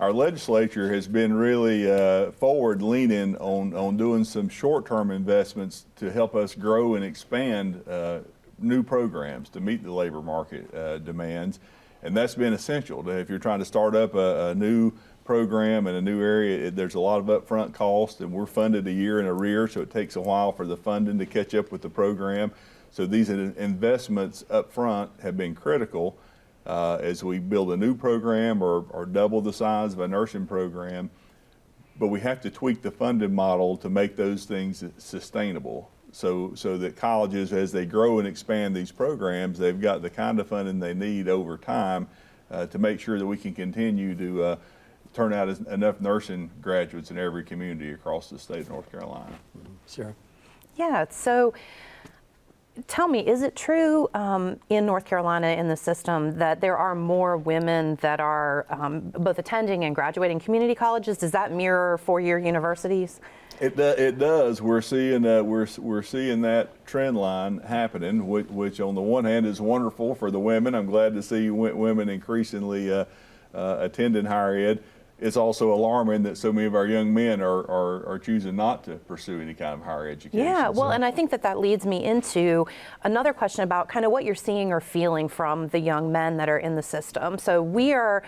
our legislature has been really forward leaning on doing some short-term investments to help us grow and expand new programs to meet the labor market demands. And that's been essential. If you're trying to start up a new program in a new area, there's a lot of upfront cost, and we're funded a year in arrears, so it takes a while for the funding to catch up with the program. So these investments up front have been critical as we build a new program or double the size of a nursing program. But we have to tweak the funding model to make those things sustainable. So that colleges, as they grow and expand these programs, they've got the kind of funding they need over time to make sure that we can continue to turn out enough nursing graduates in every community across the state of North Carolina. Sarah? Yeah, so tell me, is it true in North Carolina in the system that there are more women that are both attending and graduating community colleges? Does that mirror four-year universities? It does. We're seeing that trend line happening, which on the one hand is wonderful for the women. I'm glad to see women increasingly attending higher ed. It's also alarming that so many of our young men are choosing not to pursue any kind of higher education. Yeah, well, and I think that leads me into another question about kind of what you're seeing or feeling from the young men that are in the system. So we are,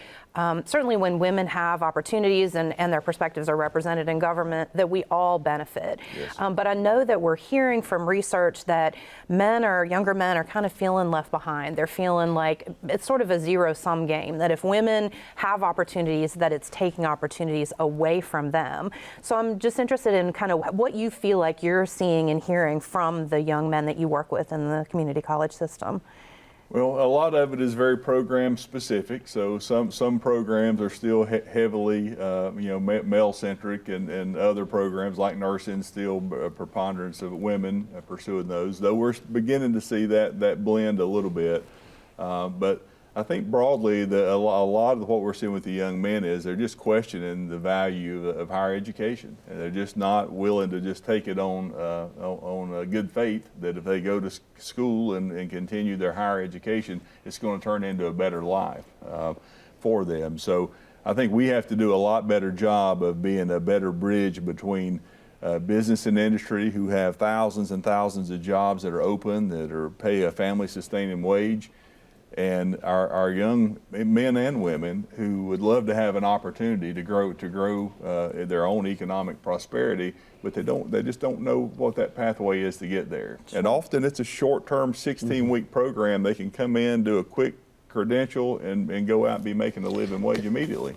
certainly when women have opportunities and their perspectives are represented in government, that we all benefit. Yes. But I know that we're hearing from research that younger men are kind of feeling left behind. They're feeling like it's sort of a zero-sum game, that if women have opportunities, that it's taking opportunities away from them. So I'm just interested in kind of what you feel like you're seeing and hearing from the young men that you work with in the community college system. Well, a lot of it is very program specific. So some programs are still heavily, male centric, and other programs like nursing still a preponderance of women pursuing those. Though we're beginning to see that blend a little bit, but I think broadly a lot of what we're seeing with the young men is they're just questioning the value of higher education, and they're just not willing to just take it on good faith that if they go to school and continue their higher education, it's going to turn into a better life for them. So I think we have to do a lot better job of being a better bridge between business and industry, who have thousands and thousands of jobs that are open, that pay a family sustaining wage, and our young men and women who would love to have an opportunity to grow their own economic prosperity, but they just don't know what that pathway is to get there. And often it's a short-term 16-week program. They can come in, do a quick credential, and go out and be making a living wage immediately.